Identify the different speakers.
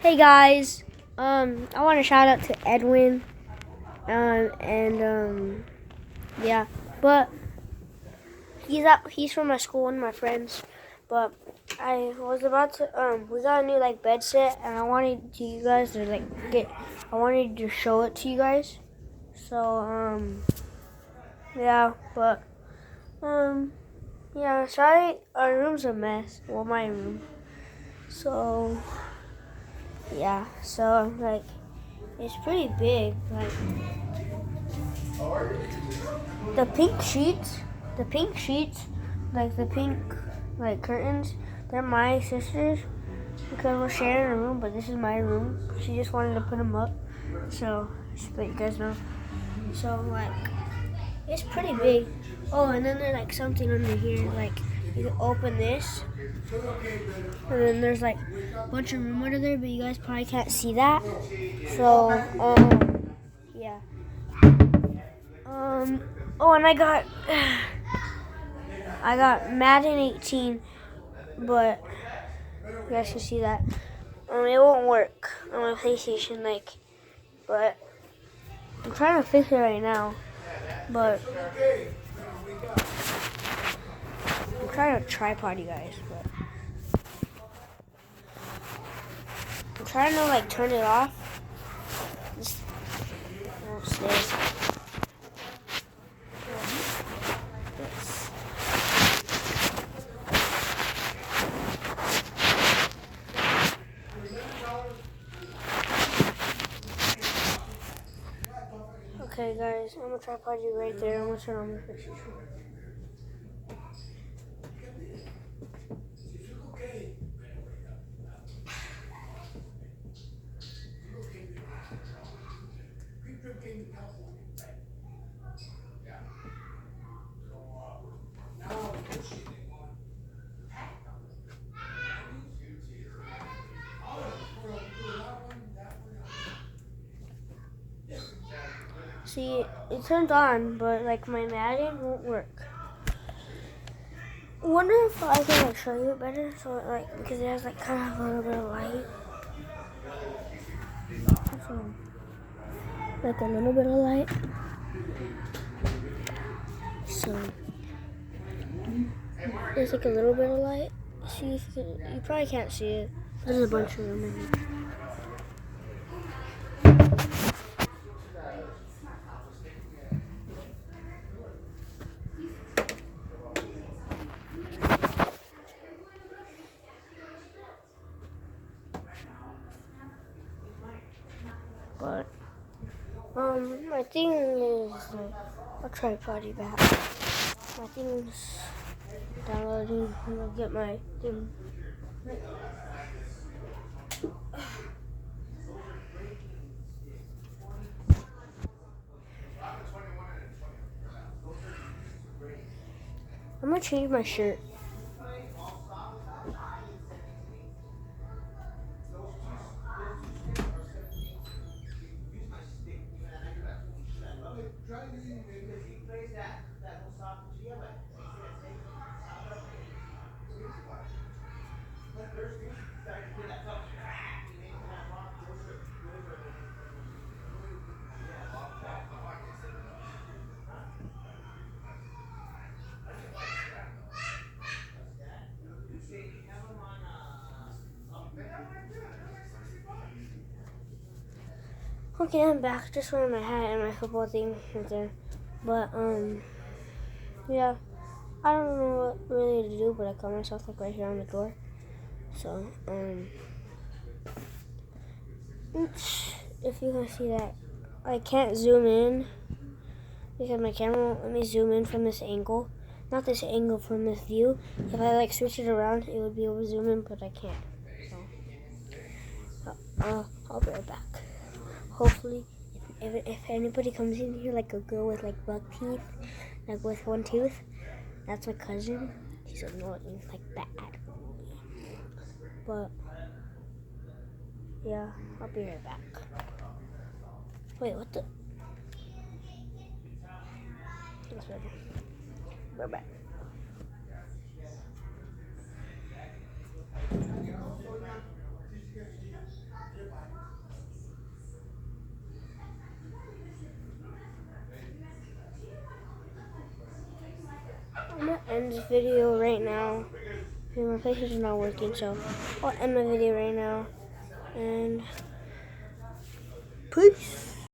Speaker 1: Hey guys, I want to shout out to Edwin, yeah, but he's from my school, one of my friends, but I was about to, we got a new, bed set, and I wanted you guys to, I wanted to show it to you guys, so, yeah, but, yeah, sorry, our room's a mess, well, my room, so, yeah, so, it's pretty big, the pink sheets, the pink sheets, the pink curtains, they're my sister's because we're sharing a room, but this is my room. She just wanted to put them up, so just to let you guys know. So it's pretty big. Oh, and then there's something under here, you can open this, and then there's a bunch of room under there, but you guys probably can't see that. So yeah. Oh, and I got Madden 18, but you guys can see that. It won't work on my PlayStation, but I'm trying to fix it right now. But I'm trying to tripod you guys, but I'm trying to turn it off. This won't stay. Yes. Okay, guys, I'm gonna tripod you right there. I'm gonna turn on my PlayStation. See, it turned on, but my Madden won't work. I wonder if I can show you it better. So because it has kind of a little bit of light. So, a little bit of light. So there's a little bit of light. See if you probably can't see it. There's a bunch of them in here. But my thing is I'll try to party back. My thing's downloading. I'm gonna get my thing. I'm gonna change my shirt. Okay, I'm back. Just wearing my hat and my football thing right there. But yeah, I don't know what really to do, but I caught myself right here on the door. So if you can see that, I can't zoom in because my camera won't let me zoom in from this angle. Not this angle, from this view. If I switch it around, it would be able to zoom in, but I can't. So I'll be right back. Hopefully, if anybody comes in here, a girl with buck teeth, with one tooth, that's my cousin. She's annoying, bad. But yeah, I'll be right back. Wait, what the? That's better. We're back. I'm gonna end this video right now. My PlayStation is not working, so I'll end my video right now. And peace.